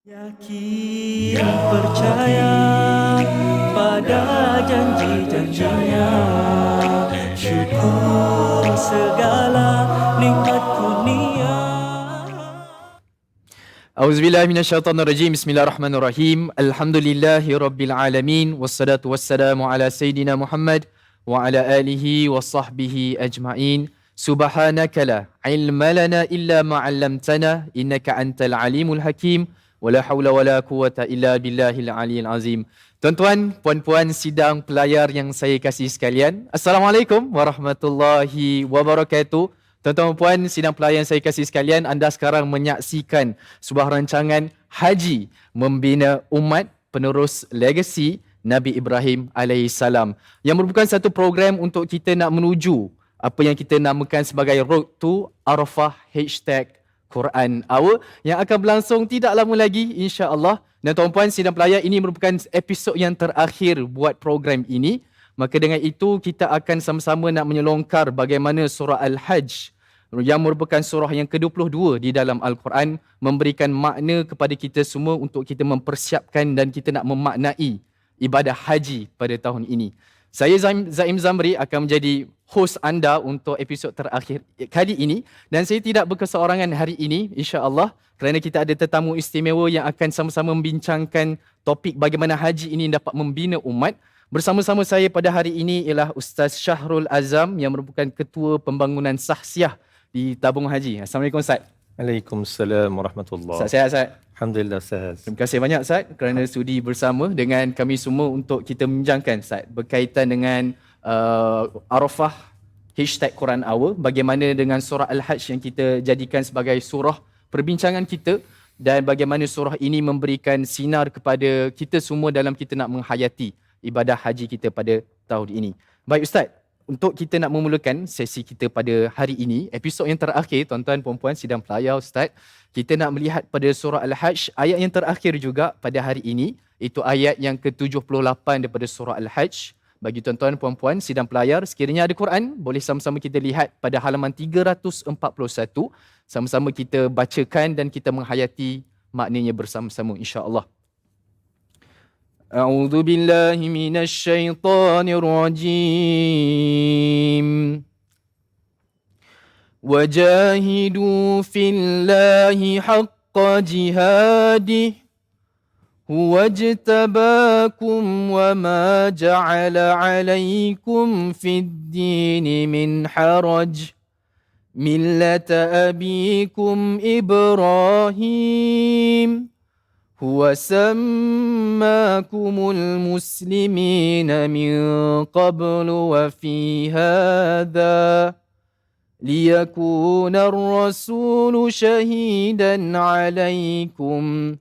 Yakin percaya pada janji-janjinya, syukur segala nikmat kurnia. Auzubillahi minasyaitonirrajim. Bismillahirrahmanirrahim. Alhamdulillahi rabbil alamin wassalatu wassalamu ala sayidina Muhammad wa ala alihi wa sahbihi ajma'in. Subhanaka la ilma lana illa ma 'allamtana innaka antal alimul hakim. Wala haula wala quwata illa billahil aliyil azim. Tuan-tuan, puan-puan sidang pelayar yang saya kasih sekalian, Assalamualaikum warahmatullahi wabarakatuh. Tuan-tuan dan puan sidang pelayar yang saya kasih sekalian, anda sekarang menyaksikan sebuah rancangan Haji Membina Umat penerus legasi Nabi Ibrahim alaihissalam, yang merupakan satu program untuk kita nak menuju apa yang kita namakan sebagai Road to Arafah #Quran Hour yang akan berlangsung tidak lama lagi insya-Allah. Dan tuan-puan sidang pelayar, ini merupakan episod yang terakhir buat program ini. Maka dengan itu kita akan sama-sama nak menyelongkar bagaimana surah Al-Hajj yang merupakan surah yang ke-22 di dalam Al-Quran memberikan makna kepada kita semua untuk kita mempersiapkan dan kita nak memaknai ibadah haji pada tahun ini. Saya Zaim Zamri akan menjadi host anda untuk episod terakhir kali ini, dan saya tidak berkeseorangan hari ini insya-Allah kerana kita ada tetamu istimewa yang akan sama-sama membincangkan topik bagaimana haji ini dapat membina umat. Bersama-sama saya pada hari ini ialah Ustaz Syahrul Azam yang merupakan Ketua Pembangunan Sahsiah di Tabung Haji. Assalamualaikum Ustaz. Waalaikumsalam warahmatullahi. Ustaz sihat Ustaz? Alhamdulillah sihat. Terima kasih banyak Ustaz kerana sudi bersama dengan kami semua untuk kita membincangkan Ustaz berkaitan dengan Arafah #Quran Hour, bagaimana dengan surah Al-Hajj yang kita jadikan sebagai surah perbincangan kita, dan bagaimana surah ini memberikan sinar kepada kita semua dalam kita nak menghayati ibadah haji kita pada tahun ini. Baik Ustaz, untuk kita nak memulakan sesi kita pada hari ini, episod yang terakhir, tuan-tuan puan-puan sidang pelayar Ustaz, kita nak melihat pada surah Al-Hajj, ayat yang terakhir juga pada hari ini, itu ayat yang ke-78 daripada surah Al-Hajj. Bagi tuan-tuan puan-puan sidang pelayar, sekiranya ada Quran, boleh sama-sama kita lihat pada halaman 341, sama-sama kita bacakan dan kita menghayati maknanya bersama-sama insya-Allah. أعوذ بالله من الشيطان الرجيم وجاهدوا في الله حق جهاده هو اجتباكم وما جعل عليكم في الدين من حرج ملة أبيكم إبراهيم هو سماكم المسلمين من قبل وفي هذا ليكون الرسول شهيدا عليكم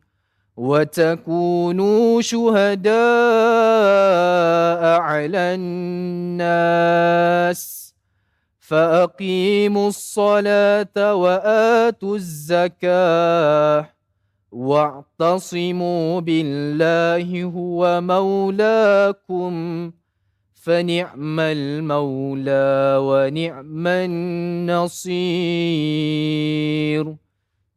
وتكونوا شهداء على الناس فأقيموا الصلاة وآتوا الزكاة واعتصموا بالله هو مولاكم فنعم المولى ونعم النصير.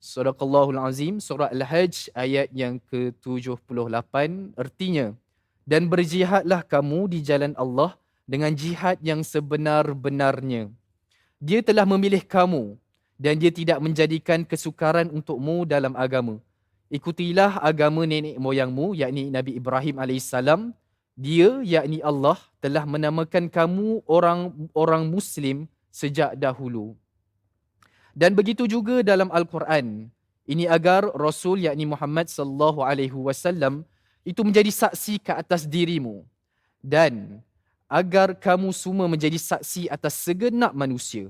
Sadaqallahul Azim. Surah Al-Hajj ayat yang ke-78, artinya, dan berjihadlah kamu di jalan Allah dengan jihad yang sebenar-benarnya. Dia telah memilih kamu dan dia tidak menjadikan kesukaran untukmu dalam agama. Ikutilah agama nenek moyangmu, yakni Nabi Ibrahim alaihissalam. Dia, yakni Allah, telah menamakan kamu orang Muslim sejak dahulu. Dan begitu juga dalam Al-Quran. Ini agar Rasul, yakni Muhammad sallallahu alaihi wasallam, itu menjadi saksi ke atas dirimu. Dan agar kamu semua menjadi saksi atas segenap manusia.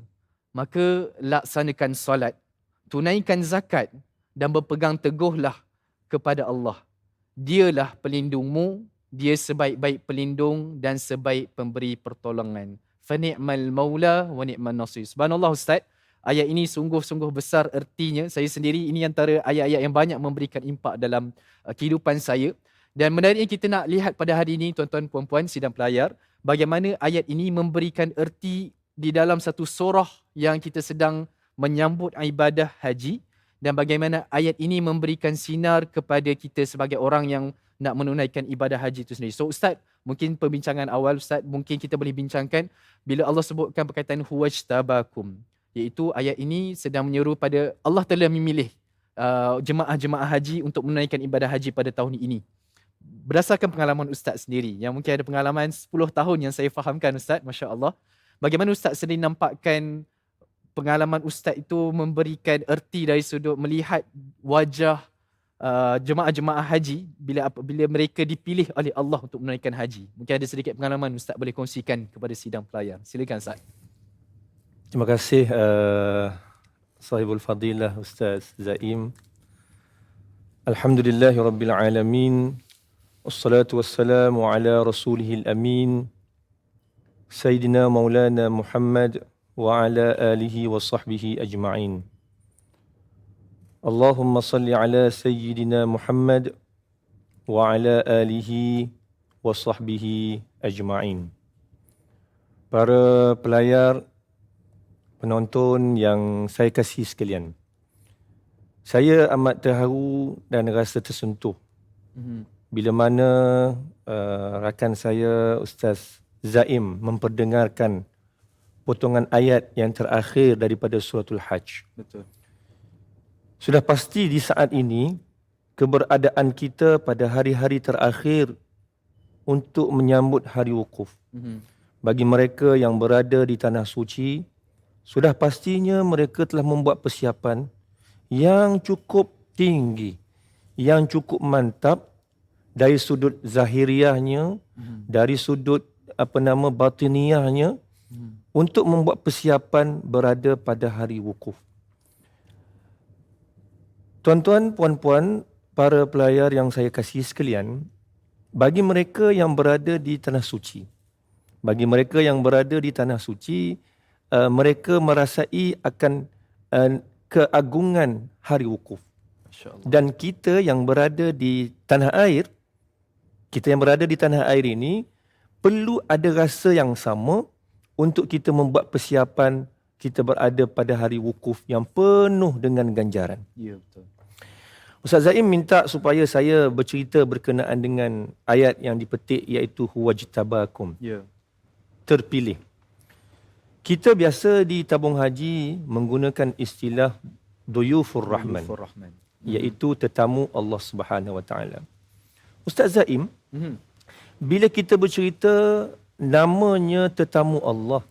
Maka laksanakan solat, tunaikan zakat dan berpegang teguhlah kepada Allah. Dialah pelindungmu, dia sebaik-baik pelindung dan sebaik pemberi pertolongan. Fa ni'mal maula wa ni'man nasir. Subhanallah Ustaz, ayat ini sungguh-sungguh besar ertinya. Saya sendiri ini antara ayat-ayat yang banyak memberikan impak dalam kehidupan saya. Dan menariknya kita nak lihat pada hari ini tuan-tuan puan-puan sidang pelayar, bagaimana ayat ini memberikan erti di dalam satu surah yang kita sedang menyambut ibadah haji, dan bagaimana ayat ini memberikan sinar kepada kita sebagai orang yang nak menunaikan ibadah haji itu sendiri. So Ustaz, mungkin perbincangan awal Ustaz, mungkin kita boleh bincangkan bila Allah sebutkan perkataan huwajtabakum, iaitu ayat ini sedang menyeru pada Allah telah memilih jemaah-jemaah haji untuk menunaikan ibadah haji pada tahun ini. Berdasarkan pengalaman Ustaz sendiri, yang mungkin ada pengalaman 10 tahun yang saya fahamkan Ustaz, Masya Allah, bagaimana Ustaz sendiri nampakkan pengalaman Ustaz itu memberikan erti dari sudut melihat wajah jemaah-jemaah haji bila mereka dipilih oleh Allah untuk menunaikan haji. Mungkin ada sedikit pengalaman Ustaz boleh kongsikan kepada sidang pelayar. Silakan Ustaz. Terima kasih sahibul fadilah Ustaz Zaim. Alhamdulillahi rabbil alamin. Wassalatu wassalamu ala rasulihil amin. Sayyidina Maulana Muhammad wa ala alihi wa sahbihi ajma'in. Allahumma salli ala Sayyidina Muhammad wa ala alihi wa sahbihi ajma'in. Para pelayar, penonton yang saya kasih sekalian, saya amat terharu dan rasa tersentuh bila mana rakan saya Ustaz Zaim memperdengarkan potongan ayat yang terakhir daripada suratul Hajj. Betul. Sudah pasti di saat ini keberadaan kita pada hari-hari terakhir untuk menyambut hari wukuf. Bagi mereka yang berada di tanah suci, sudah pastinya mereka telah membuat persiapan yang cukup tinggi, yang cukup mantap dari sudut zahiriahnya, dari sudut batiniyahnya, untuk membuat persiapan berada pada hari wukuf. Tuan-tuan, puan-puan, para pelayar yang saya kasihi sekalian, bagi mereka yang berada di tanah suci, mereka merasai akan keagungan hari wukuf. Dan kita yang berada di tanah air, ini perlu ada rasa yang sama untuk kita membuat persiapan kita berada pada hari wukuf yang penuh dengan ganjaran. Ya, betul. Ustaz Zaim minta supaya saya bercerita berkenaan dengan ayat yang dipetik, iaitu huwajtabakum. Ya. Terpilih. Kita biasa di tabung haji menggunakan istilah duyufur rahman, iaitu tetamu Allah Subhanahu Wa Taala. Ustaz Zaim, bila kita bercerita namanya tetamu Allah,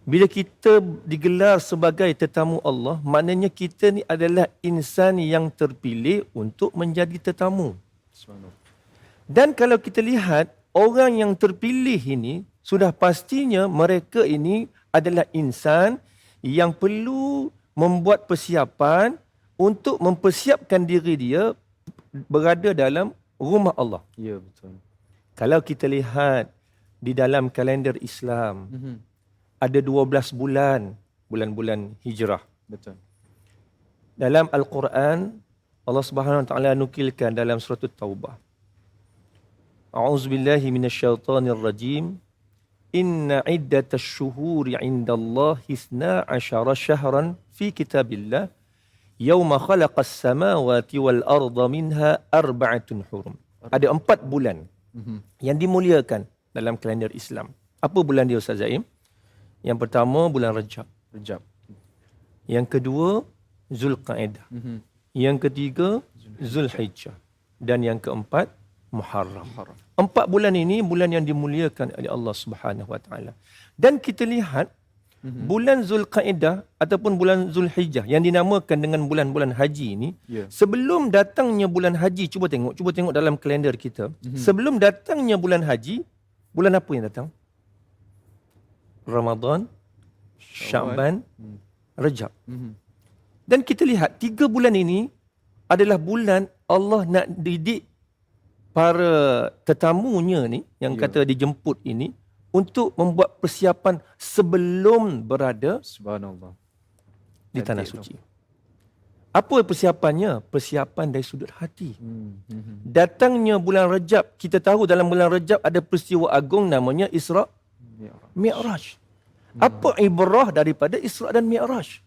bila kita digelar sebagai tetamu Allah, maknanya kita ni adalah insan yang terpilih untuk menjadi tetamu. Dan kalau kita lihat orang yang terpilih ini, sudah pastinya mereka ini adalah insan yang perlu membuat persiapan untuk mempersiapkan diri dia berada dalam rumah Allah. Ya, betul. Kalau kita lihat di dalam kalender Islam, ada 12 bulan hijrah. Betul. Dalam Al-Quran, Allah Subhanahu Wa Taala nukilkan dalam surah At-Taubah. A'udzubillahi minasyaitonir rajim. Inna iddatash syuhuri 'indallahi 12 syahran fi kitabillah yauma khalaqas samawati wal arda minha arba'atun hurum. Ada 4 bulan yang dimuliakan dalam kalender Islam. Apa bulan dia Ustaz Zaim? Yang pertama bulan Rajab. Yang kedua Zulqa'dah. Yang ketiga Zulhijjah. Dan yang keempat Muharram. 4 bulan ini bulan yang dimuliakan oleh Allah Subhanahu Wa Taala. Dan kita lihat bulan Zulqa'dah ataupun bulan Zulhijjah yang dinamakan dengan bulan-bulan haji ini, sebelum datangnya bulan haji, cuba tengok dalam kalender kita. Sebelum datangnya bulan haji, bulan apa yang datang? Ramadan, Sya'ban, Rajab. Dan kita lihat 3 bulan ini adalah bulan Allah nak didik para tetamunya ni yang kata dijemput ini untuk membuat persiapan sebelum berada Subhanallah di tanah suci. Apa persiapannya? Persiapan dari sudut hati. Datangnya bulan Rajab, kita tahu dalam bulan Rajab ada peristiwa agung namanya Isra' Mi'raj. Apa ibrah daripada Isra' dan Mi'raj?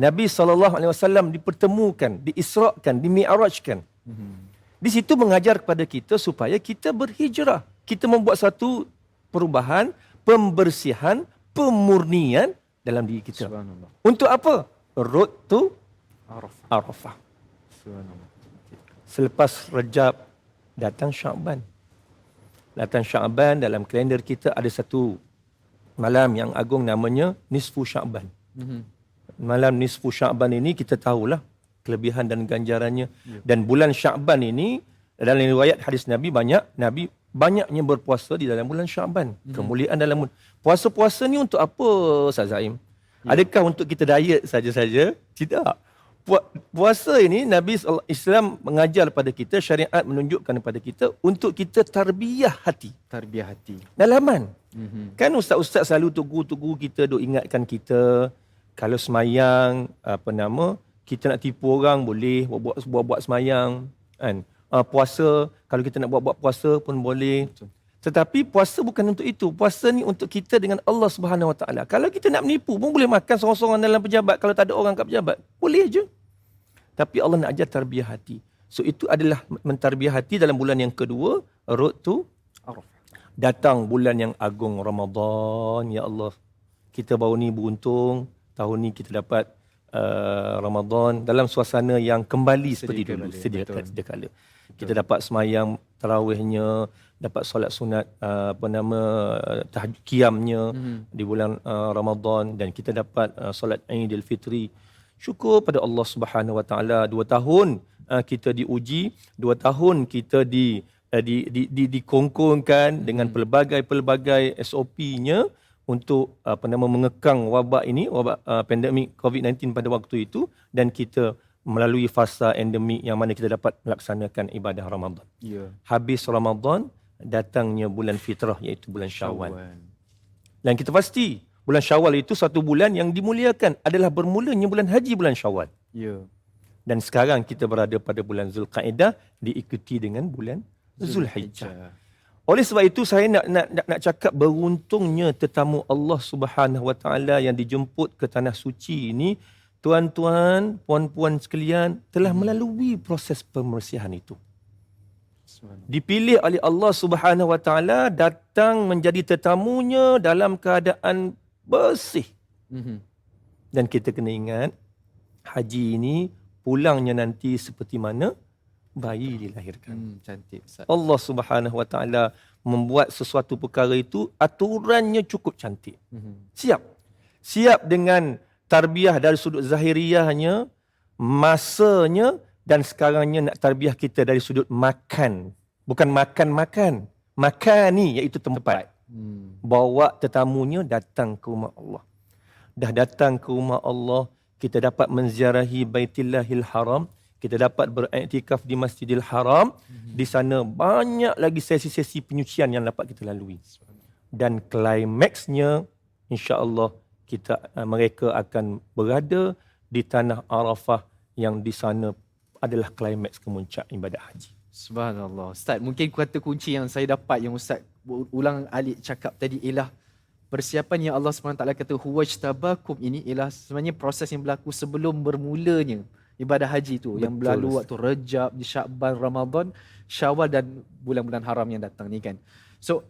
Nabi SAW dipertemukan, diisrakan, dimi'rajkan. Di situ mengajar kepada kita supaya kita berhijrah. Kita membuat satu perubahan, pembersihan, pemurnian dalam diri kita. Subhanallah. Untuk apa? Road to Arafah. Arafah. Subhanallah. Selepas Rajab, datang Sya'ban. Datang Sya'ban, dalam kalender kita ada satu malam yang agung namanya Nisfu Sya'ban. Malam Nisfu Sya'ban ini kita tahulah kelebihan dan ganjarannya. Dan bulan Sya'ban ini, dalam riwayat hadis Nabi banyaknya berpuasa di dalam bulan Sya'ban. Kemuliaan dalam puasa-puasa ni untuk apa, Ustaz Zaim? Adakah untuk kita diet saja-saja? Tidak. Puasa ini Nabi Islam mengajar pada kita, syariat menunjukkan kepada kita untuk kita tarbiyah hati. Tarbiyah hati. Dalaman. Kan ustaz-ustaz selalu tugu kita duk ingatkan kita kalau semayang kita nak tipu orang boleh buat semayang kan. Puasa kalau kita nak buat puasa pun boleh. Betul. Tetapi puasa bukan untuk itu. Puasa ni untuk kita dengan Allah Subhanahu Wa Taala. Kalau kita nak menipu pun boleh makan sorang-sorang dalam pejabat kalau tak ada orang kat pejabat. Boleh je. Tapi Allah nak ajar tarbiyah hati. So itu adalah mentarbiah hati dalam bulan yang kedua, road to Arafah. datang bulan yang agung Ramadan. Ya Allah, kita baru ni beruntung tahun ni kita dapat Ramadan dalam suasana yang kembali seperti dulu, sedia kala. Kita dapat semayang tarawihnya, dapat solat sunat tahajud qiyamnya di bulan Ramadan, dan kita dapat solat Aidil Fitri. Syukur pada Allah Subhanahu Wa Taala. 2 tahun kita diuji, 2 tahun kita dikongkongkan dengan pelbagai SOP-nya untuk mengekang wabak ini, wabak pandemik COVID-19 pada waktu itu, dan kita melalui fasa endemik yang mana kita dapat melaksanakan ibadah Ramadan. Ya. Habis Ramadan, datangnya bulan fitrah iaitu bulan Syawal. Dan kita pasti bulan Syawal itu satu bulan yang dimuliakan, adalah bermulanya bulan haji bulan Syawal. Ya. Dan sekarang kita berada pada bulan Zulqa'dah diikuti dengan bulan Zulhijjah. Oleh sebab itu saya nak cakap beruntungnya tetamu Allah Subhanahu Wa Taala yang dijemput ke tanah suci ini, tuan-tuan, puan-puan sekalian, telah melalui proses pembersihan itu. Dipilih oleh Allah Subhanahu Wa Taala datang menjadi tetamunya dalam keadaan bersih. Dan kita kena ingat, haji ini pulangnya nanti seperti mana bayi dilahirkan. Cantik Ustaz. Allah Subhanahu Wa Taala membuat sesuatu perkara itu, aturannya cukup cantik. Siap dengan tarbiyah dari sudut zahiriyahnya, masanya, dan sekarangnya nak tarbiyah kita dari sudut makan. Bukan makan. Makani iaitu tempat. Bawa tetamunya datang ke rumah Allah. Dah datang ke rumah Allah, kita dapat menziarahi Baitillahil Haram, kita dapat beriktikaf di Masjidil Haram. Di sana banyak lagi sesi-sesi penyucian yang dapat kita lalui. Dan klimaksnya, insya-Allah mereka akan berada di tanah Arafah yang di sana adalah klimaks kemuncak ibadah haji. Subhanallah. Ustaz, mungkin kata kunci yang saya dapat yang Ustaz ulang alik cakap tadi ialah persiapan yang Allah SWT kata huwajtabakum ini ialah sebenarnya proses yang berlaku sebelum bermulanya ibadah haji tu. Betul, yang berlalu waktu Rajab, di Sya'ban, Ramadan, Syawal dan bulan-bulan haram yang datang ni kan. So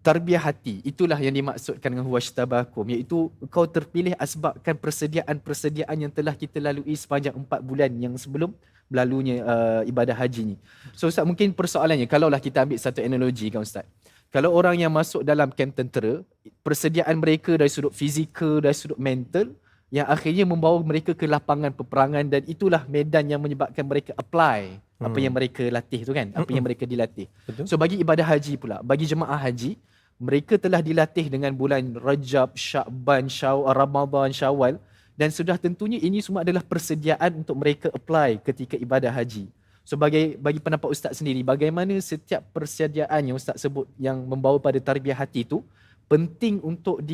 tarbiyah hati, itulah yang dimaksudkan dengan huwajtabakum, iaitu kau terpilih asbabkan persediaan yang telah kita lalui sepanjang 4 bulan yang sebelum berlalunya ibadah haji ni. So Ustaz, mungkin persoalannya, kalaulah kita ambil satu analogi kan Ustaz, kalau orang yang masuk dalam kamp tentera, persediaan mereka dari sudut fizikal, dari sudut mental, yang akhirnya membawa mereka ke lapangan peperangan, dan itulah medan yang menyebabkan mereka apply apa yang mereka latih tu kan, apa yang mereka dilatih. Betul. So bagi ibadah haji pula, bagi jemaah haji, mereka telah dilatih dengan bulan Rajab, Sya'ban, Ramadan, Syawal, dan sudah tentunya ini semua adalah persediaan untuk mereka apply ketika ibadah haji. So bagi pendapat Ustaz sendiri, bagaimana setiap persediaan yang Ustaz sebut yang membawa pada tarbiyah hati itu penting untuk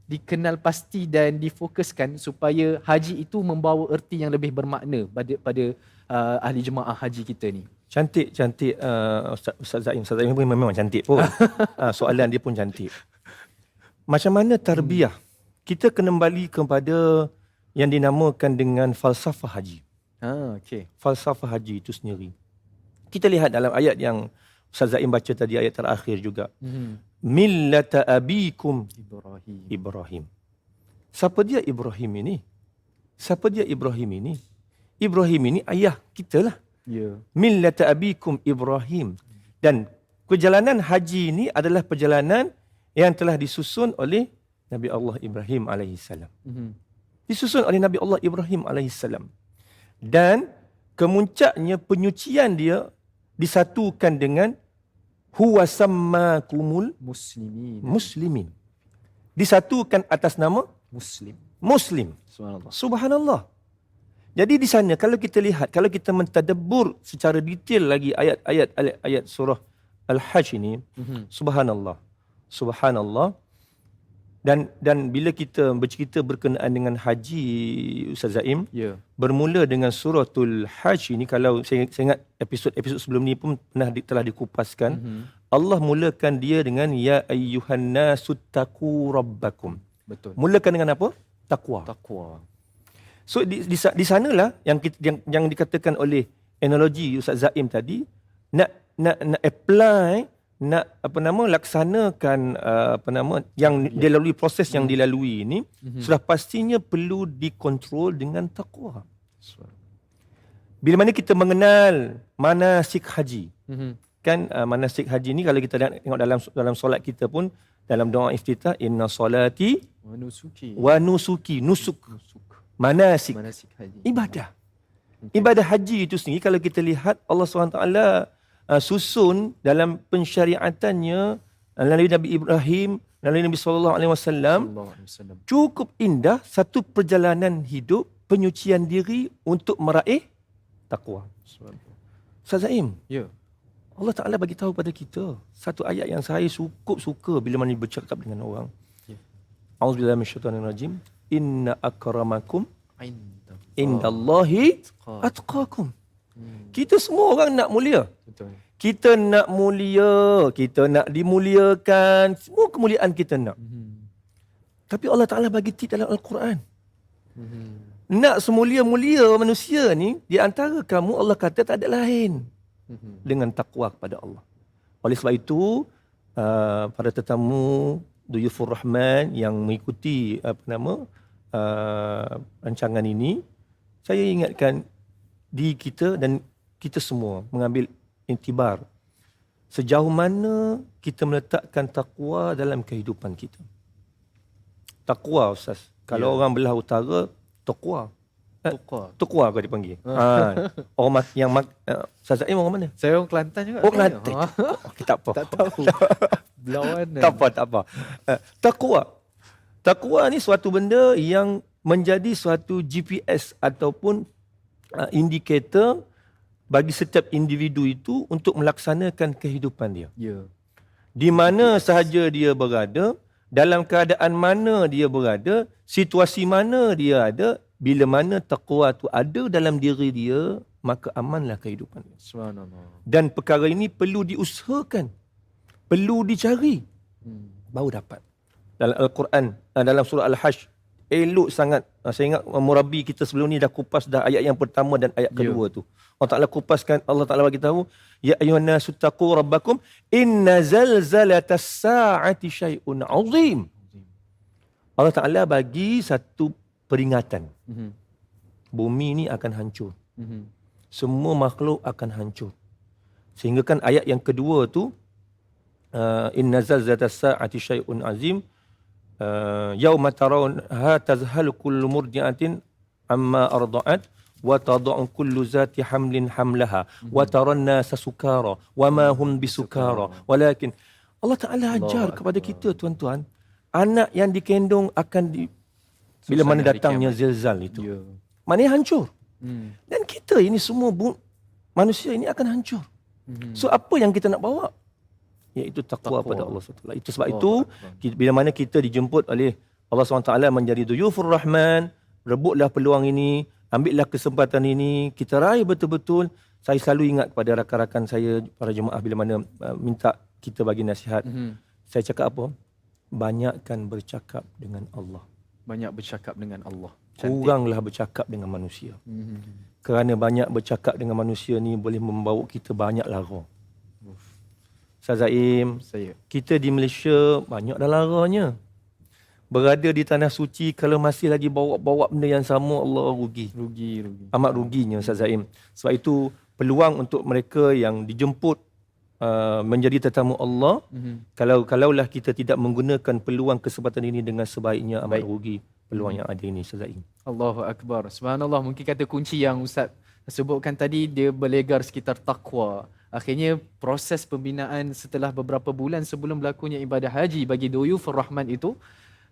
dikenal pasti dan difokuskan supaya haji itu membawa erti yang lebih bermakna pada ahli jemaah haji kita ni. Cantik Ustaz Zaim. Ustaz Zaim pun memang cantik pun. Soalan dia pun cantik. Macam mana tarbiyah? Kita kena kembali kepada yang dinamakan dengan falsafah haji. Okey. Falsafah haji itu sendiri. Kita lihat dalam ayat yang Ustaz Zaim baca tadi, ayat terakhir juga. Millata abikum Ibrahim. Siapa dia Ibrahim ini? Siapa dia Ibrahim ini? Ibrahim ini ayah kita lah. Ya. Millata abikum Ibrahim. Dan perjalanan haji ini adalah perjalanan yang telah disusun oleh Nabi Allah Ibrahim alaihissalam. Disusun oleh Nabi Allah Ibrahim alaihissalam. Dan kemuncaknya penyucian dia disatukan dengan huwa sammakumul muslimin. Disatukan atas nama Muslim. Subhanallah. Subhanallah. Jadi di sana kalau kita lihat, kalau kita mentadabbur secara detail lagi ayat surah Al-Hajj ini, subhanallah. Subhanallah. Dan bila kita bercerita berkenaan dengan haji, Ustaz Zaim, bermula dengan suratul Hajj ini, kalau saya ingat episod sebelum ni pun telah dikupaskan. Allah mulakan dia dengan ya ayyuhan nasu taqu rabbakum. Betul. Mulakan dengan apa? Takwa. So di sanalah yang dikatakan oleh analogi Ustaz Zaim tadi, nak apply, nak laksanakan yang dilalui, proses yang dilalui ini, sudah pastinya perlu dikontrol dengan takwa. Bila mana kita mengenal manasik haji, kan manasik haji ni kalau kita tengok dalam solat kita pun, dalam doa iftitah, inna solati wa nusuki, nusuk, manasik haji, ibadah. Ibadah haji itu sendiri kalau kita lihat Allah SWT susun dalam pensyariatannya melalui Nabi Ibrahim, melalui Nabi SAW, cukup indah, satu perjalanan hidup penyucian diri untuk meraih takwa. Ustaz Zaim, Allah Ta'ala bagi tahu pada kita satu ayat yang saya cukup suka bila mana bercakap dengan orang. A'udzubillahi minasyaitonirrajim. Inna akramakum indallahi atqakum. Kita semua orang nak mulia. Betul. Kita nak mulia, kita nak dimuliakan, semua kemuliaan kita nak. Tapi Allah Ta'ala bagi tip dalam Al-Quran. Nak semulia-mulia manusia ni, di antara kamu Allah kata tak ada lain dengan takwa kepada Allah. Oleh sebab itu, para tetamu Duyufur Rahman yang mengikuti rancangan ini, saya ingatkan diri kita dan kita semua mengambil intibar sejauh mana kita meletakkan takwa dalam kehidupan kita. Takwa, Ustaz. Kalau orang belah utara, taqwa. Taqwa kau dipanggil. Orang yang Ustaz Zaim orang mana? Saya orang Kelantan juga. Oh, Kelantan. Okay, tak apa. Tak tahu. Berlawanan. Tak apa. Takwa ni suatu benda yang menjadi suatu GPS ataupun indikator bagi setiap individu itu untuk melaksanakan kehidupan dia. Di mana sahaja dia berada, dalam keadaan mana dia berada, situasi mana dia ada, bila mana taqwa tu ada dalam diri dia, maka amanlah kehidupan dia. Subhanallah. Dan perkara ini perlu diusahakan, perlu dicari, baru dapat. Dalam Al-Quran, dalam surah Al-Hajj, elok sangat. Saya ingat murabi kita sebelum ni dah kupas dah ayat yang pertama dan ayat kedua tu. Allah Ta'ala kupaskan, Allah Ta'ala bagi tahu, ya ayyuhan nasu taqu rabbakum inna zalzalatas sa'ati syai'un 'azim. Allah Ta'ala bagi satu peringatan. Bumi ni akan hancur. Semua makhluk akan hancur. Sehingga kan ayat yang kedua tu, inna zalzalatas sa'ati syai'un 'azim. Yauma tarawnaha tazhalu kullu murdi'atin amma arda'at wa tad'u kullu zati hamlin hamlaha wa taran nasa sukara wa ma hum bisukara walakin Allah Ta'ala ajar kepada kita, tuan-tuan, anak yang dikandung akan bila mana datangnya zilzal itu, maknanya hancur. Dan kita ini semua manusia ini akan hancur. So apa yang kita nak bawa? Iaitu takwa pada Allah SWT. Itu sebab itu, bila mana kita dijemput oleh Allah SWT menjadi Duyufur Rahman, rebutlah peluang ini, ambillah kesempatan ini, kita raih betul-betul. Saya selalu ingat kepada rakan-rakan saya, para jemaah, bila mana minta kita bagi nasihat. Saya cakap apa? Banyakkan bercakap dengan Allah. Banyak bercakap dengan Allah. kuranglah bercakap dengan manusia. Kerana banyak bercakap dengan manusia ni boleh membawa kita banyak lara. Ustaz Zaim, Saya. kita di Malaysia banyak dah laranya. Berada di tanah suci kalau masih lagi bawa-bawa benda yang sama, Allah rugi. Rugi. Amat ruginya Ustaz Zaim. Sebab itu peluang untuk mereka yang dijemput menjadi tetamu Allah, kalaulah kita tidak menggunakan peluang kesempatan ini dengan sebaiknya, amat rugi peluang yang ada ini Ustaz Zaim. Allahu Akbar. Subhanallah, mungkin kata kunci yang Ustaz sebutkan tadi, dia berlegar sekitar takwa. Akhirnya proses pembinaan setelah beberapa bulan sebelum berlakunya ibadah haji bagi Duyufur Rahman itu,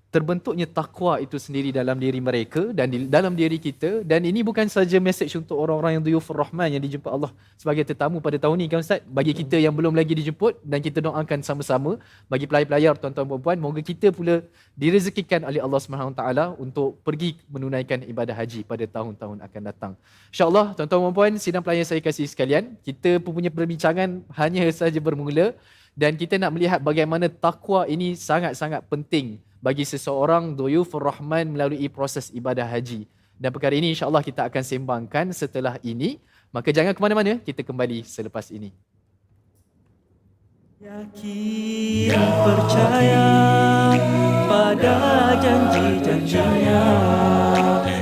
terbentuknya takwa itu sendiri dalam diri mereka dan dalam diri kita. Dan ini bukan saja mesej untuk orang-orang yang Duyufur Rahman yang dijemput Allah sebagai tetamu pada tahun ini kan Ustaz. Bagi kita yang belum lagi dijemput, dan kita doakan sama-sama bagi pelayar-pelayar, tuan-tuan dan puan, moga kita pula direzekikan oleh Allah SWT untuk pergi menunaikan ibadah haji pada tahun-tahun akan datang. InsyaAllah, tuan-tuan dan puan, sidang pelayar saya kasih sekalian, kita punya perbincangan hanya saja bermula dan kita nak melihat bagaimana takwa ini sangat-sangat penting bagi seseorang Duyufur Rahman melalui proses ibadah haji. Dan perkara ini insya-Allah kita akan sembangkan setelah ini. Maka jangan ke mana-mana, kita kembali selepas ini. Yakin percaya pada janji-janjinya,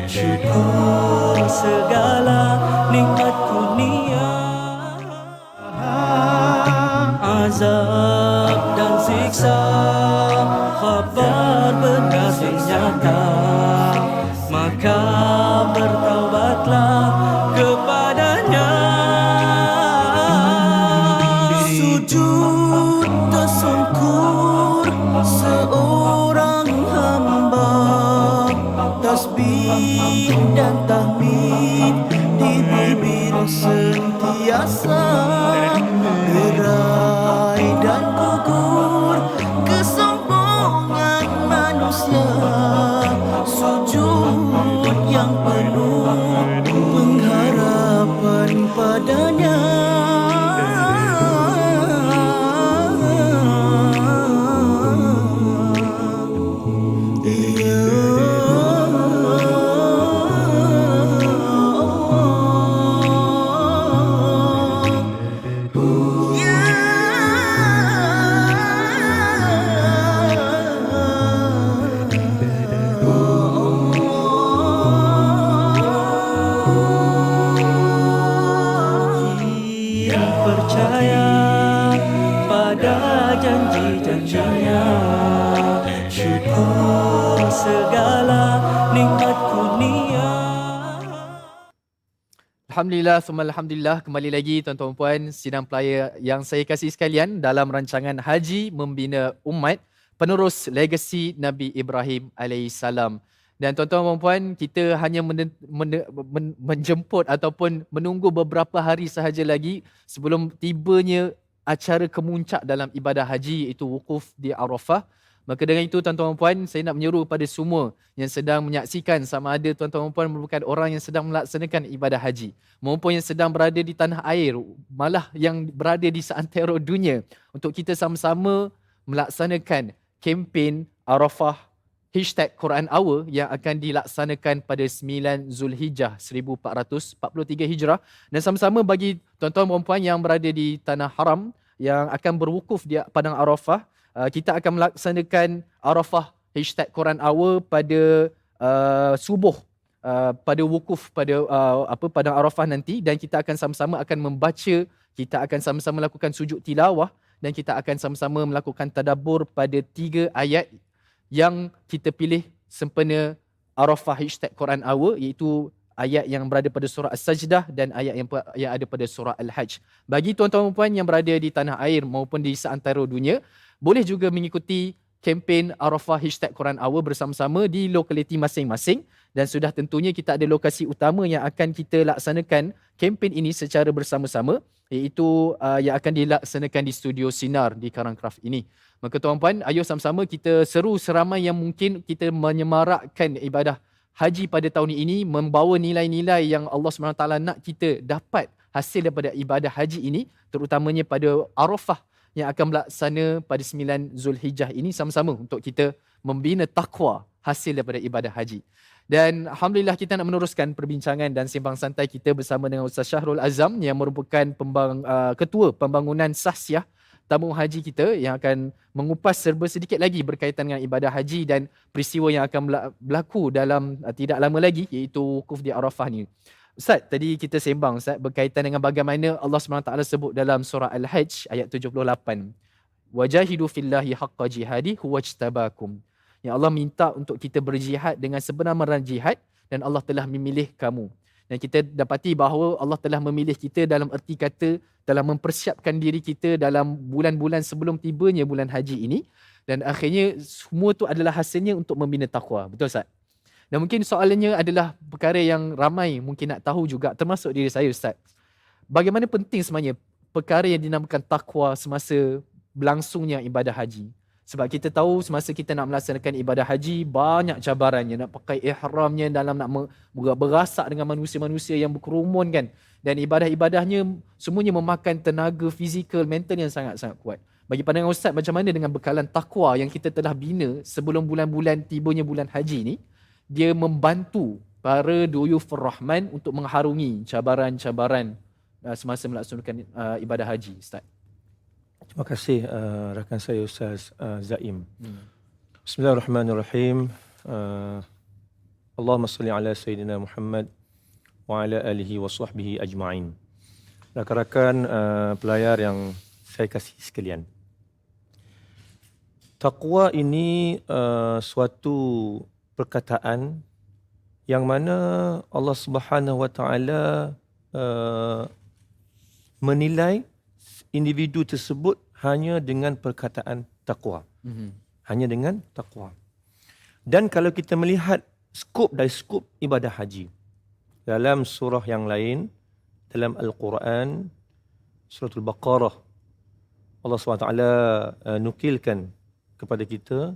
syukur segala nikmat kurnia, azab dan siksa, khabar benar dan nyata, maka bertaubatlah kepadanya. Sujud tersungkur seorang hamba, tasbih dan tahmid di bibir sentiasa, gerai dan gugur kesombongan manusia, sujud yang penuh pengharapan padanya. Percaya pada janji-janjinya, syukur segala nikmat kurnia. Alhamdulillah, alhamdulillah, kembali lagi tuan-tuan dan puan, sidang pelayar yang saya kasih sekalian dalam rancangan Haji Membina Umat, penerus legasi Nabi Ibrahim alaihissalam. Dan tuan-tuan dan puan, kita hanya menjemput ataupun menunggu beberapa hari sahaja lagi sebelum tibanya acara kemuncak dalam ibadah haji, iaitu wukuf di Arafah. Maka dengan itu tuan-tuan dan puan, saya nak menyeru kepada semua yang sedang menyaksikan, sama ada tuan-tuan dan puan merupakan orang yang sedang melaksanakan ibadah haji maupun yang sedang berada di tanah air, malah yang berada di seantero dunia, untuk kita sama-sama melaksanakan kempen Arafah #Quran Hour yang akan dilaksanakan pada 9 Zulhijjah 1443 Hijrah. Dan sama-sama bagi tuan-tuan dan puan yang berada di Tanah Haram yang akan berwukuf di Padang Arafah, kita akan melaksanakan Arafah #Quran Hour pada subuh, pada wukuf pada Padang Arafah nanti, dan kita akan sama-sama akan membaca, kita akan sama-sama melakukan sujud tilawah dan kita akan sama-sama melakukan tadabbur pada 3 ayat yang kita pilih sempena Arafah #Quran Hour, iaitu ayat yang berada pada surah As-Sajdah dan ayat yang ada pada surah Al-Hajj. Bagi tuan-tuan dan puan yang berada di tanah air maupun di seantero dunia, boleh juga mengikuti kempen Arafah #Quran Hour bersama-sama di lokaliti masing-masing, dan sudah tentunya kita ada lokasi utama yang akan kita laksanakan kempen ini secara bersama-sama, iaitu yang akan dilaksanakan di Studio Sinar di Karangkraf ini. Maka tuan-puan, ayo sama-sama kita seru seramai yang mungkin kita menyemarakkan ibadah haji pada tahun ini, membawa nilai-nilai yang Allah SWT nak kita dapat hasil daripada ibadah haji ini, terutamanya pada Arafah yang akan berlaksana pada 9 Zulhijjah ini, sama-sama untuk kita membina takwa hasil daripada ibadah haji. Dan Alhamdulillah kita nak meneruskan perbincangan dan sembang santai kita bersama dengan Ustaz Syahrul Azam yang merupakan ketua pembangunan Sahsiah tabung haji kita yang akan mengupas serba sedikit lagi berkaitan dengan ibadah haji dan peristiwa yang akan berlaku dalam tidak lama lagi iaitu wukuf di Arafah ni. Ustaz, tadi kita sembang Ustaz berkaitan dengan bagaimana Allah SWT sebut dalam surah Al-Hajj ayat 78. Wajahidu fillahi haqqa jihadi huwajtabakum. Yang Allah minta untuk kita berjihad dengan sebenar-benar jihad dan Allah telah memilih kamu. Dan kita dapati bahawa Allah telah memilih kita dalam erti kata dalam mempersiapkan diri kita dalam bulan-bulan sebelum tibanya bulan haji ini. Dan akhirnya semua tu adalah hasilnya untuk membina taqwa. Betul Ustaz? Dan mungkin soalannya adalah perkara yang ramai mungkin nak tahu juga termasuk diri saya Ustaz. Bagaimana penting sebenarnya perkara yang dinamakan taqwa semasa berlangsungnya ibadah haji? Sebab kita tahu semasa kita nak melaksanakan ibadah haji, banyak cabarannya. Nak pakai ihramnya dalam nak berasak dengan manusia-manusia yang berkerumun kan. Dan ibadah-ibadahnya semuanya memakan tenaga fizikal, mental yang sangat-sangat kuat. Bagi pandangan Ustaz, macam mana dengan bekalan takwa yang kita telah bina sebelum bulan-bulan tibanya bulan haji ni, dia membantu para duyufur rahman untuk mengharungi cabaran-cabaran semasa melaksanakan ibadah haji, Ustaz? Terima kasih rakan saya Ustaz Zaim. Bismillahirrahmanirrahim. Allahumma salli ala Sayyidina Muhammad wa ala alihi wa sahbihi ajma'in. Rakan-rakan pelayar yang saya kasih sekalian. Taqwa ini suatu perkataan yang mana Allah Subhanahu wa taala menilai individu tersebut hanya dengan perkataan taqwa. Hanya dengan taqwa. Dan kalau kita melihat skop ibadah haji dalam surah yang lain, dalam Al-Quran, surah Al-Baqarah, Allah SWT nukilkan kepada kita,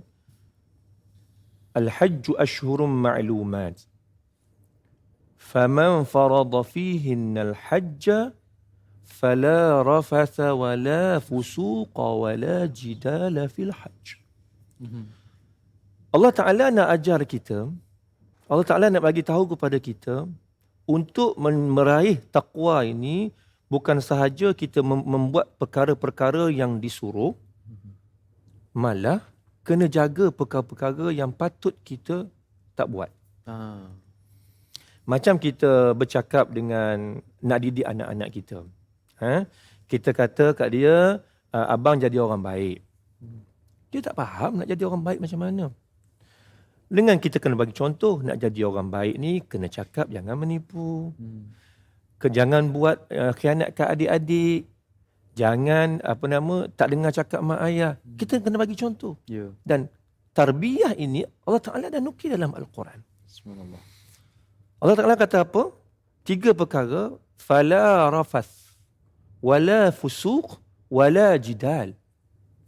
Al-Hajju ashhurum ma'lumat. Faman farada fihinna al-hajja فلا رفث ولا فسوق ولا جدال في الحج. Allah Ta'ala nak ajar kita, Allah Ta'ala nak bagi tahu kepada kita untuk meraih taqwa ini bukan sahaja kita membuat perkara-perkara yang disuruh, malah kena jaga perkara-perkara yang patut kita tak buat. Macam kita bercakap dengan nak didik anak-anak kita. Kita kata kat dia, abang jadi orang baik. Dia tak faham nak jadi orang baik macam mana. Dengan kita kena bagi contoh, nak jadi orang baik ni kena cakap jangan menipu. Jangan buat khianat kat adik-adik. Jangan tak dengar cakap mak ayah. Kita kena bagi contoh. Dan tarbiyah ini Allah Ta'ala dah nukil dalam Al-Quran. Subhanallah. Allah Ta'ala kata apa? 3 perkara. Fala rafath wala fusuq wala jidal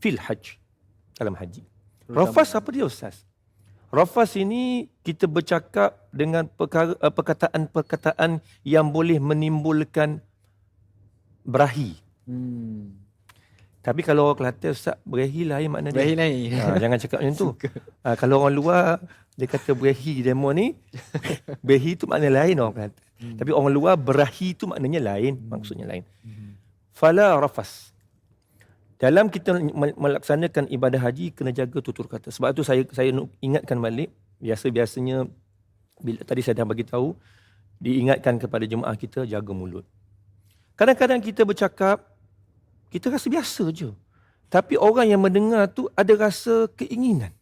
fil hajj. Dalam haji. Rafas apa dia Ustaz? Rafas ini kita bercakap dengan perkataan-perkataan yang boleh menimbulkan berahi. Tapi kalau orang Kelantan Ustaz, berahi lain makna dia. Berahi lain. Jangan cakap macam tu. Kalau orang luar dia kata berahi demo ni, berahi tu makna lain orang Kelantan. Tapi orang luar berahi tu maknanya lain, maksudnya lain. Fala rafas. Dalam kita melaksanakan ibadah haji kena jaga tutur kata. Sebab itu saya ingatkan balik, biasanya bila tadi saya dah bagi tahu, diingatkan kepada jemaah kita jaga mulut. Kadang-kadang kita bercakap kita rasa biasa je. Tapi orang yang mendengar tu ada rasa keinginan.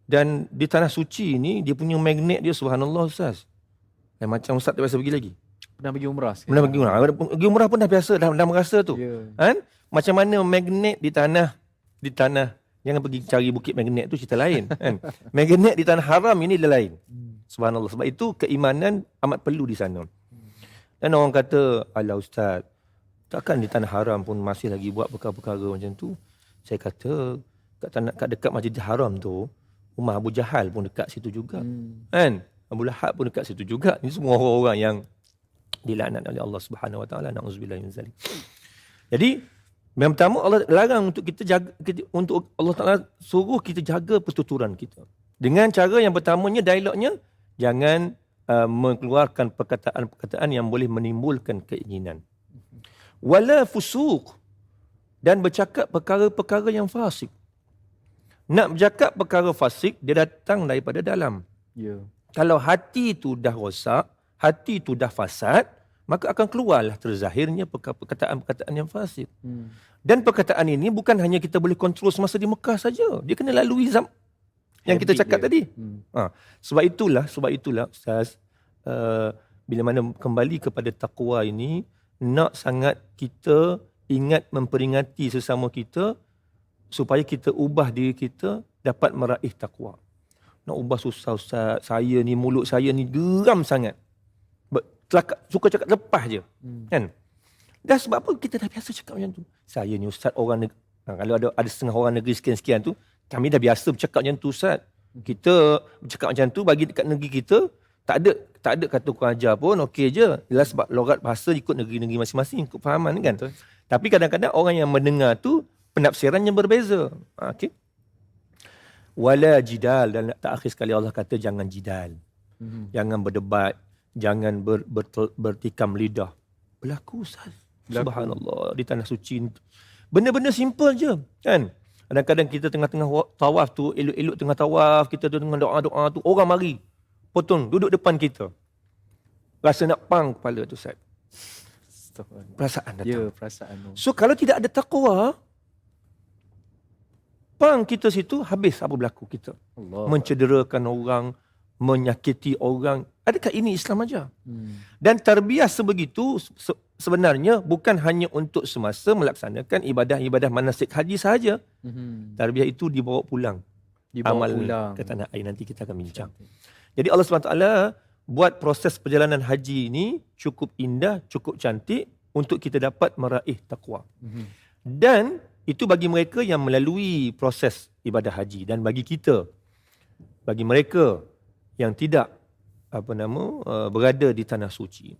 Dan di tanah suci ni dia punya magnet dia subhanallah Ustaz. Dan macam Ustaz tak biasa pergi lagi. Pernah pergi umrah sekali. Pernah pergi umrah. Pergi umrah pun dah biasa, dah merasa tu. Kan? Macam mana magnet di tanah. Jangan pergi cari bukit magnet tu cerita lain. Kan? Magnet di tanah haram ini dia lain. Subhanallah. Sebab itu keimanan amat perlu di sana. Dan orang kata, alah Ustaz, takkan di tanah haram pun masih lagi buat perkara-perkara macam tu. Saya kata, kat dekat Masjidil Haram tu, rumah Abu Jahal pun dekat situ juga. Kan? Abu Lahab pun dekat situ juga. Ini semua orang-orang yang dilaknat oleh Allah Subhanahu Wa Taala. Na'udzubillah min zalik. Jadi, yang pertama Allah larang untuk kita jaga, untuk Allah Taala suruh kita jaga pertuturan kita. Dengan cara yang pertamanya, dialognya, jangan mengeluarkan perkataan-perkataan yang boleh menimbulkan keinginan. Wala fusuq, dan bercakap perkara-perkara yang fasik. Nak bercakap perkara fasik, dia datang daripada dalam. Ya. Kalau hati itu dah rosak, hati itu dah fasad, maka akan keluarlah terzahirnya perkataan-perkataan yang fasik. Dan perkataan ini bukan hanya kita boleh kontrol semasa di Mekah saja. Dia kena lalui yang kita cakap tadi. Sebab itulah Ustaz, bila mana kembali kepada takwa ini, nak sangat kita ingat memperingati sesama kita supaya kita ubah diri kita dapat meraih takwa. Nak ubah susah Ustaz. Saya ni, mulut saya ni geram sangat. Suka cakap lepas je. Kan? Dah sebab apa? Kita dah biasa cakap macam tu. Saya ni Ustaz orang negeri. Kalau ada setengah orang negeri sekian-sekian tu, kami dah biasa bercakap macam tu Ustaz. Kita bercakap macam tu bagi dekat negeri kita, tak ada kata kurang ajar pun, okey je. Jelas sebab logat bahasa ikut negeri-negeri masing-masing, ikut fahaman kan. Betul. Tapi kadang-kadang orang yang mendengar tu penafsirannya berbeza. Okey. Wala jidal, dan tak akhir sekali Allah kata jangan jidal. Jangan berdebat, jangan bertikam lidah. Berlaku Ustaz. Subhanallah, di tanah suci. Benda-benda simple je kan. Kadang-kadang kita tengah-tengah tawaf tu, elok-elok tengah tawaf, kita tu tengah doa-doa tu, orang mari potong duduk depan kita. Rasa nak pang kepala tu Ustaz. Perasaan datang. Ya, perasaan. So kalau tidak ada takwa, pang kita situ, habis apa berlaku kita. Allah. Mencederakan orang, menyakiti orang. Adakah ini Islam aja? Dan tarbiyah sebegitu sebenarnya bukan hanya untuk semasa melaksanakan ibadah-ibadah manasik haji sahaja. Tarbiyah itu dibawa pulang. Amal ke tanah air, nanti kita akan bincang. Jadi Allah SWT buat proses perjalanan haji ini cukup indah, cukup cantik untuk kita dapat meraih takwa. Dan itu bagi mereka yang melalui proses ibadah haji, dan bagi kita, bagi mereka yang tidak berada di tanah suci,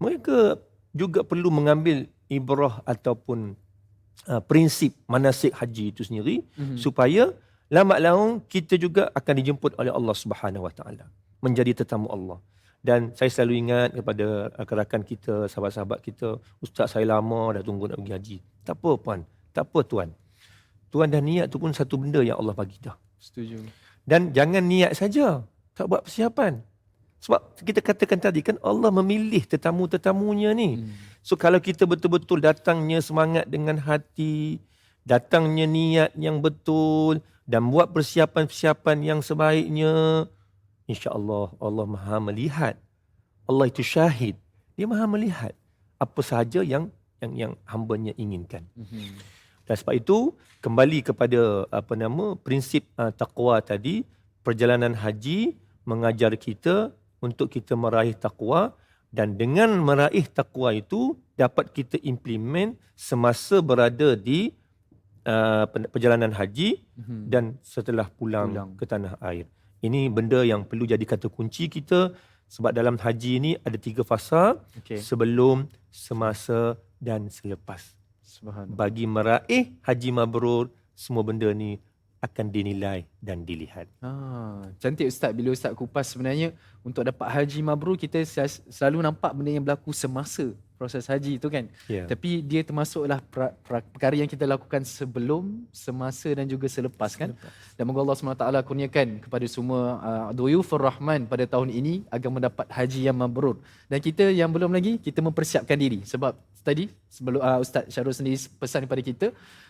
mereka juga perlu mengambil ibrah ataupun prinsip manasik haji itu sendiri, supaya lambat laun kita juga akan dijemput oleh Allah Subhanahu Wa Taala menjadi tetamu Allah. Dan saya selalu ingat kepada rakan kita, sahabat-sahabat kita, Ustaz saya lama dah tunggu nak pergi haji. Tak apa puan, tak apa tuan. Tuan dah niat tu pun satu benda yang Allah bagi dah. Setuju. Dan jangan niat saja, tak buat persiapan. Sebab kita katakan tadi kan, Allah memilih tetamu-tetamunya ni. So kalau kita betul-betul datangnya semangat dengan hati, datangnya niat yang betul, dan buat persiapan-persiapan yang sebaiknya, insya-Allah Allah Maha melihat. Allah itu syahid. Dia Maha melihat apa sahaja yang hamba-Nya inginkan. Dan sebab itu kembali kepada prinsip taqwa tadi, perjalanan haji mengajar kita untuk kita meraih taqwa, dan dengan meraih taqwa itu dapat kita implement semasa berada di perjalanan haji dan setelah pulang ke tanah air. Ini benda yang perlu jadi kata kunci kita, sebab dalam haji ini ada 3 fasa, sebelum, semasa dan selepas. Bagi meraih haji mabrur, semua benda ni akan dinilai dan dilihat. Cantik Ustaz, bila Ustaz kupas sebenarnya untuk dapat haji mabrur, kita selalu nampak benda yang berlaku semasa proses haji itu kan. Tapi dia termasuklah perkara yang kita lakukan sebelum, semasa dan juga selepas kan. Dan moga Allah SWT kurniakan kepada semua Duyufur Rahman pada tahun ini agar mendapat haji yang mabrur. Dan kita yang belum lagi, kita mempersiapkan diri. Sebab tadi sebelum Ustaz Syarul sendiri pesan kepada kita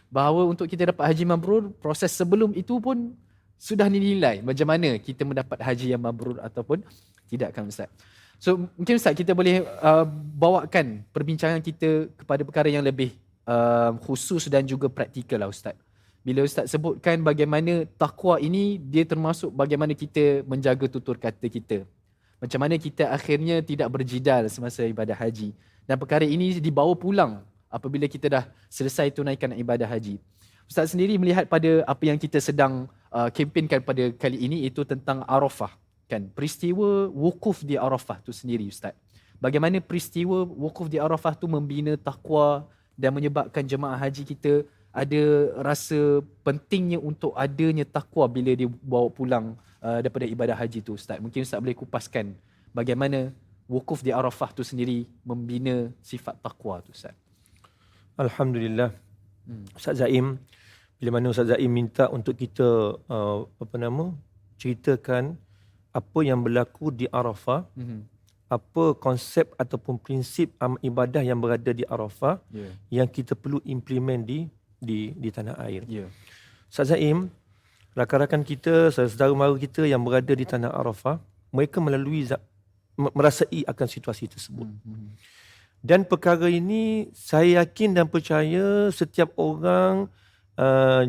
bahawa untuk kita dapat haji mabrur, proses sebelum itu pun sudah dinilai macam mana kita mendapat haji yang mabrur ataupun tidak kan Ustaz. So mungkin Ustaz kita boleh bawakan perbincangan kita kepada perkara yang lebih khusus dan juga praktikal lah Ustaz. Bila Ustaz sebutkan bagaimana takwa ini, dia termasuk bagaimana kita menjaga tutur kata kita. Macam mana kita akhirnya tidak berjidal semasa ibadah haji. Dan perkara ini dibawa pulang apabila kita dah selesai tunaikan ibadah haji. Ustaz sendiri melihat pada apa yang kita sedang kempenkan pada kali ini, itu tentang Arafah. Kan? Peristiwa wukuf di Arafah tu sendiri Ustaz. Bagaimana peristiwa wukuf di Arafah tu membina takwa dan menyebabkan jemaah haji kita ada rasa pentingnya untuk adanya takwa bila dia bawa pulang daripada ibadah haji tu Ustaz? Mungkin Ustaz boleh kupaskan bagaimana wukuf di Arafah tu sendiri membina sifat takwa tu Ustaz. Alhamdulillah. Ustaz Zaim, bila mana Ustaz Zaim minta untuk kita ceritakan apa yang berlaku di Arafah, apa konsep ataupun prinsip ibadah yang berada di Arafah yang kita perlu implement di tanah air. Ustaz Zaim, rakan-rakan kita, saudara mara kita yang berada di tanah Arafah, mereka merasai akan situasi tersebut. Dan perkara ini saya yakin dan percaya setiap orang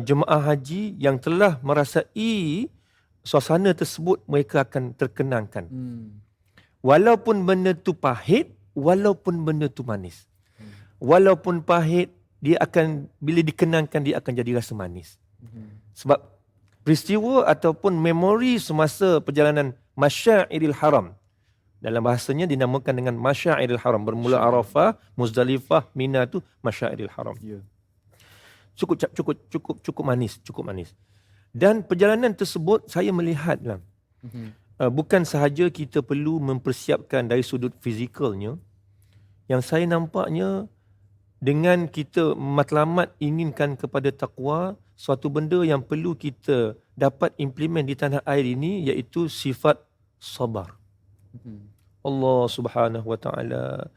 jemaah haji yang telah merasai suasana tersebut, mereka akan terkenangkan. Walaupun benda tu pahit, walaupun benda tu manis. Walaupun pahit, dia akan, bila dikenangkan, dia akan jadi rasa manis. Sebab peristiwa ataupun memori semasa perjalanan Masyairil Haram, dalam bahasanya dinamakan dengan Masyairil Haram, bermula Arafah, Muzdalifah, Mina tu Masyairil Haram. Cukup manis, cukup manis. Dan perjalanan tersebut saya melihatlah, bukan sahaja kita perlu mempersiapkan dari sudut fizikalnya, yang saya nampaknya dengan kita matlamat inginkan kepada takwa, suatu benda yang perlu kita dapat implement di tanah air ini, iaitu sifat sabar. Allah Subhanahu Wa Taala,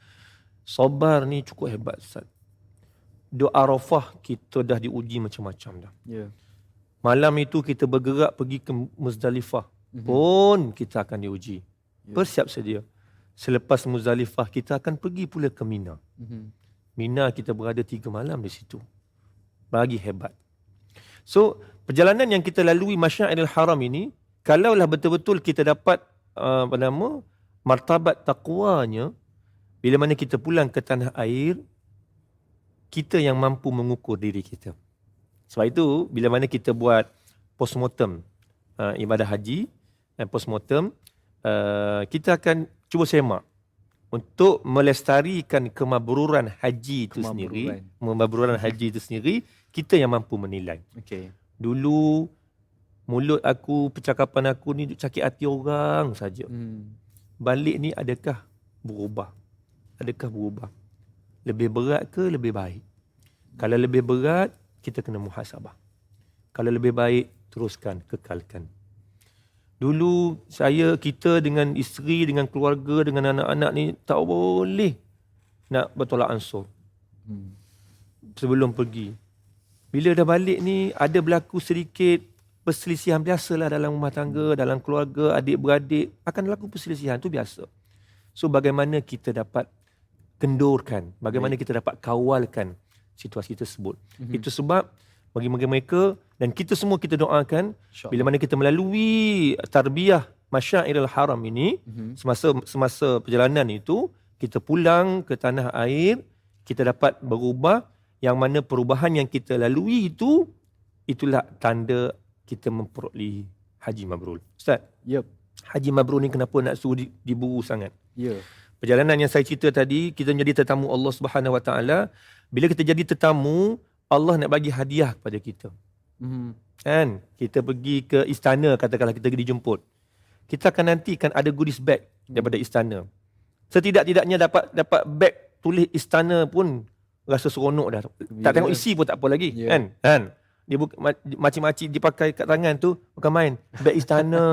sabar ni cukup hebat Ustaz. Doa Arafah kita dah diuji macam-macam dah. Malam itu kita bergerak pergi ke Muzdalifah, pun kita akan diuji. Bersiap sedia. Selepas Muzdalifah kita akan pergi pula ke Mina. Mina kita berada 3 malam di situ. Lagi hebat. So, perjalanan yang kita lalui Masyairil Haram ini, kalaulah betul-betul kita dapat martabat takwanya, bila mana kita pulang ke tanah air, kita yang mampu mengukur diri kita. Sebab itu, bila mana kita buat postmortem ibadah haji, dan postmortem, kita akan cuba semak untuk melestarikan kemabruran haji itu sendiri. Kemabruran haji itu sendiri, kita yang mampu menilai. Dulu, mulut aku, percakapan aku ni sakit hati orang saja. Balik ni adakah berubah? Adakah berubah? Lebih berat ke lebih baik? Kalau lebih berat, kita kena muhasabah. Kalau lebih baik, teruskan, kekalkan. Dulu kita dengan isteri, dengan keluarga, dengan anak-anak ni tak boleh nak bertolak ansur sebelum pergi. Bila dah balik ni, ada berlaku sedikit perselisihan, biasalah dalam rumah tangga, dalam keluarga, adik-beradik akan berlaku perselisihan, tu biasa. So bagaimana kita dapat kendurkan, bagaimana kita dapat kawalkan situasi tersebut. Itu sebab bagi mereka dan kita semua, kita doakan bila mana kita melalui tarbiyah Masyairil Haram ini, semasa perjalanan itu, kita pulang ke tanah air, kita dapat berubah, yang mana perubahan yang kita lalui itu, itulah tanda kita memperolehi haji mabrur. Ustaz, haji mabrur ni kenapa nak suruh diburu sangat? Perjalanan yang saya cerita tadi, kita menjadi tetamu Allah Subhanahu Wa Taala. Bila kita jadi tetamu, Allah nak bagi hadiah kepada kita. Kan? Kita pergi ke istana, katakanlah kita dijemput. Kita akan nantikan ada goodies bag daripada istana. Setidak-tidaknya dapat bag tulis istana pun rasa seronok dah. Tak tengok isi pun tak apa lagi. Kan? Dia macam-macam dipakai kat tangan tu, bukan main. Bag istana.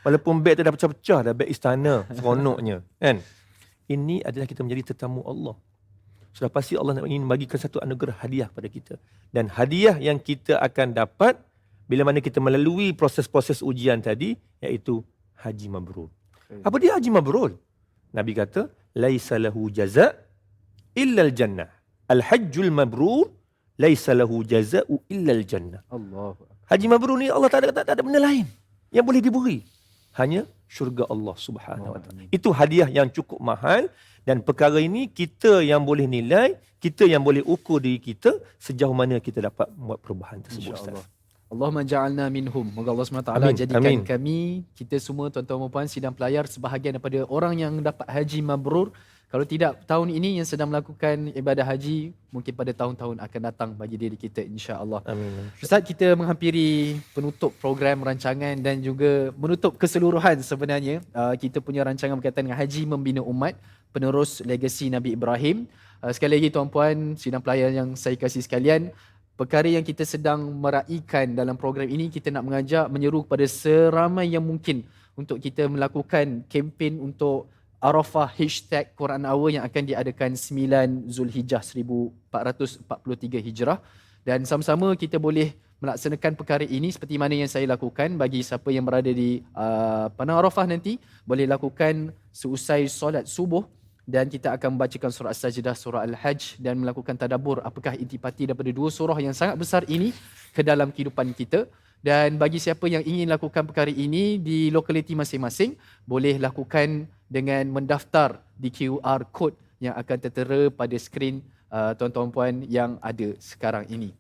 Walaupun beg tu dah pecah-pecah dah, beg istana. Seronoknya. Kan? Ini adalah kita menjadi tetamu Allah. Sudah pasti Allah ingin bagikan satu anugerah hadiah pada kita. Dan hadiah yang kita akan dapat bila mana kita melalui proses-proses ujian tadi, iaitu haji mabrur. Apa dia haji mabrur? Nabi kata, laisa lahu jaza' illal jannah. Al-hajjul mabrur laisa lahu jaza'u illal jannah. Haji mabrur ni Allah tak ada benda lain yang boleh diberi. Hanya syurga Allah Subhanahu Wa Taala. Itu hadiah yang cukup mahal, dan perkara ini kita yang boleh nilai, kita yang boleh ukur diri kita sejauh mana kita dapat buat perubahan tersebut. Allahumma ja'alna minhum. Moga Allah SWT Amin, jadikan amin. kami, kita semua tuan-tuan dan puan sidang pelayar sebahagian daripada orang yang dapat haji mabrur. Kalau tidak tahun ini yang sedang melakukan ibadah haji, mungkin pada tahun-tahun akan datang bagi diri kita insya-Allah. Amin. Ustaz, kita menghampiri penutup program rancangan dan juga menutup keseluruhan sebenarnya kita punya rancangan berkaitan dengan haji membina umat, penerus legasi Nabi Ibrahim. Sekali lagi tuan-puan, sidang pelayar yang saya kasih sekalian, perkara yang kita sedang meraihkan dalam program ini, kita nak mengajak, menyeru kepada seramai yang mungkin untuk kita melakukan kempen untuk Arafah #Quran Hour yang akan diadakan 9 Zulhijjah 1443 Hijrah. Dan sama-sama kita boleh melaksanakan perkara ini seperti mana yang saya lakukan. Bagi siapa yang berada di Padang Arafah nanti, boleh lakukan seusai solat subuh dan kita akan membacakan surah As-Sajdah, surah Al-Hajj dan melakukan tadabbur apakah intipati daripada dua surah yang sangat besar ini ke dalam kehidupan kita. Dan bagi siapa yang ingin lakukan perkara ini di lokaliti masing-masing, boleh lakukan dengan mendaftar di QR code yang akan tertera pada skrin tuan-tuan puan yang ada sekarang ini.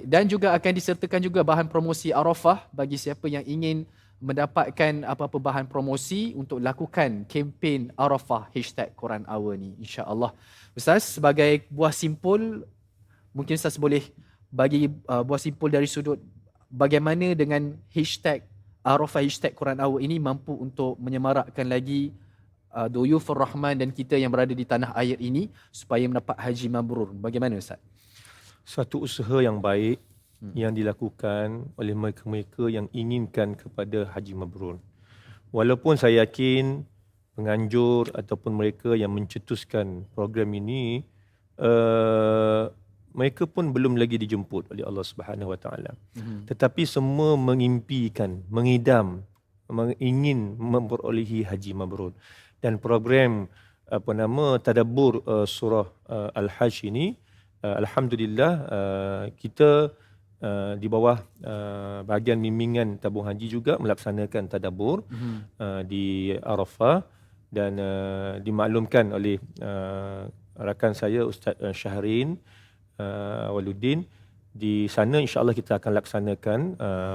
Dan juga akan disertakan juga bahan promosi Arafah bagi siapa yang ingin mendapatkan apa-apa bahan promosi untuk lakukan kempen Arafah #Quran Hour ni, insya-Allah. Ustaz, sebagai buah simpul, mungkin Ustaz boleh bagi buah simpul dari sudut bagaimana dengan Arafah #Quran Hour ini mampu untuk menyemarakkan lagi Duyufur Rahman dan kita yang berada di tanah air ini supaya mendapat haji mabrur. Bagaimana Ustaz? Satu usaha yang baik yang dilakukan oleh mereka-mereka yang inginkan kepada haji mabrur. Walaupun saya yakin penganjur ataupun mereka yang mencetuskan program ini mereka pun belum lagi dijemput oleh Allah Subhanahu Wa Taala. Tetapi semua mengimpikan, mengidam, ingin memperolehi haji mabrur. Dan program tadabbur surah Al-Hajj ini, alhamdulillah kita di bawah bahagian bimbingan tabung haji juga melaksanakan tadabbur di Arafah dan dimaklumkan oleh rakan saya Ustaz Syahrin Waluddin. Di sana insya-Allah kita akan laksanakan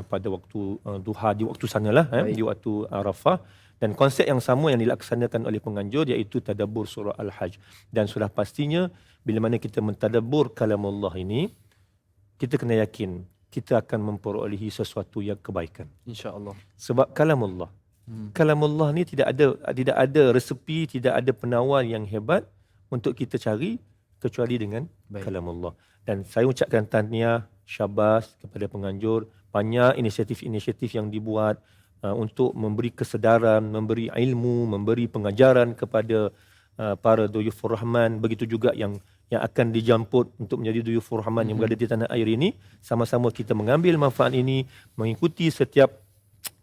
pada waktu duha, di waktu sanalah di waktu Arafah, dan konsep yang sama yang dilaksanakan oleh penganjur iaitu tadabbur surah Al-Hajj. Dan sudah pastinya bila mana kita mentadabbur kalamullah ini, kita kena yakin kita akan memperolehi sesuatu yang kebaikan, insya-Allah. Sebab kalamullah kalamullah ni tidak ada resepi, tidak ada penawar yang hebat untuk kita cari kecuali dengan kalamullah. Dan saya ucapkan tahniah, syabas kepada penganjur. Banyak inisiatif-inisiatif yang dibuat untuk memberi kesedaran, memberi ilmu, memberi pengajaran kepada para Duyufur Rahman. Begitu juga yang akan dijemput untuk menjadi Duyufur Rahman yang berada di tanah air ini. Sama-sama kita mengambil manfaat ini, mengikuti setiap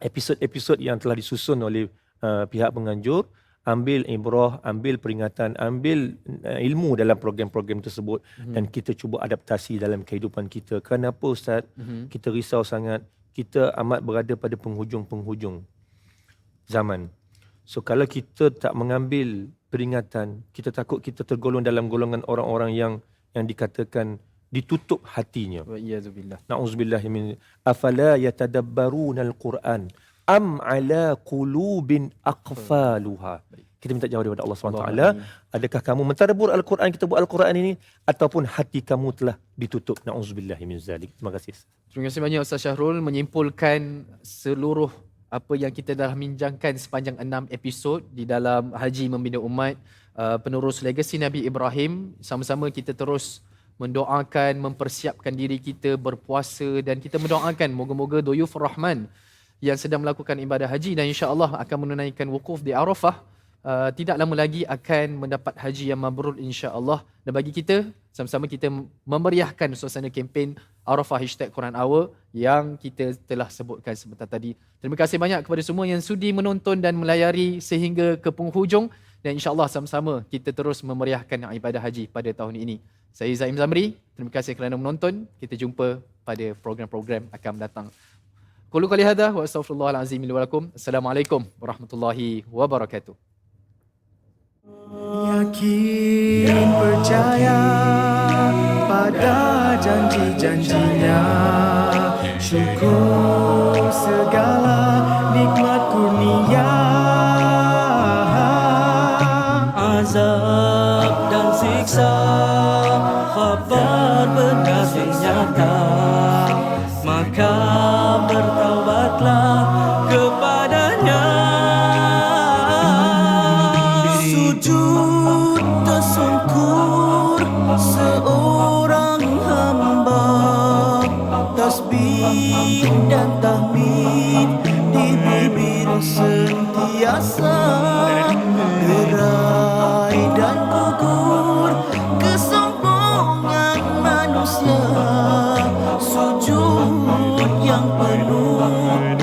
episod-episod yang telah disusun oleh pihak penganjur. Ambil ibrah, ambil peringatan, ambil ilmu dalam program-program tersebut dan kita cuba adaptasi dalam kehidupan kita. Kenapa Ustaz? Kita risau sangat. Kita amat berada pada penghujung-penghujung zaman. So kalau kita tak mengambil peringatan, kita takut kita tergolong dalam golongan orang-orang yang dikatakan ditutup hatinya. Wa'iyyazubillah. Na'udzubillah min afala yatadabbaruna al-Quran am ala qulubin aqfaluha. Kita minta jawab daripada Allah SWT. Adakah kamu mentadabbur Al-Quran, kita buat Al-Quran ini, ataupun hati kamu telah ditutup? Na'udzubillah min zalik. Terima kasih. Terima kasih banyak Ustaz Syahrul menyimpulkan seluruh apa yang kita dah bincangkan sepanjang 6 episod di dalam Haji Membina Umat, penerus legasi Nabi Ibrahim. Sama-sama kita terus mendoakan, mempersiapkan diri kita berpuasa dan kita mendoakan moga-moga Duyufur Rahman yang sedang melakukan ibadah haji dan insya-Allah akan menunaikan wukuf di Arafah tidak lama lagi akan mendapat haji yang mabrur insya-Allah. Dan bagi kita, sama-sama kita memeriahkan suasana kempen Arafah #Quran Hour yang kita telah sebutkan sebentar tadi. Terima kasih banyak kepada semua yang sudi menonton dan melayari sehingga ke penghujung dan insya-Allah sama-sama kita terus memeriahkan ibadah haji pada tahun ini. Saya Zaim Zamri, terima kasih kerana menonton. Kita jumpa pada program-program akan datang. Qulu qali hadza wa astaghfirullahalazim li wa lakum. Assalamualaikum warahmatullahi wabarakatuh. Yakin percaya pada janji-janjinya, syukur segala nikmat kurnia. Azab dan siksa, khabar benar yang nyata, maka bertaubatlah kepadanya. Sujud tersungkur seorang hamba, tasbih dan tahmid di bibir sentiasa, gerai dan gugur kesombongan manusia, sujud yang penuh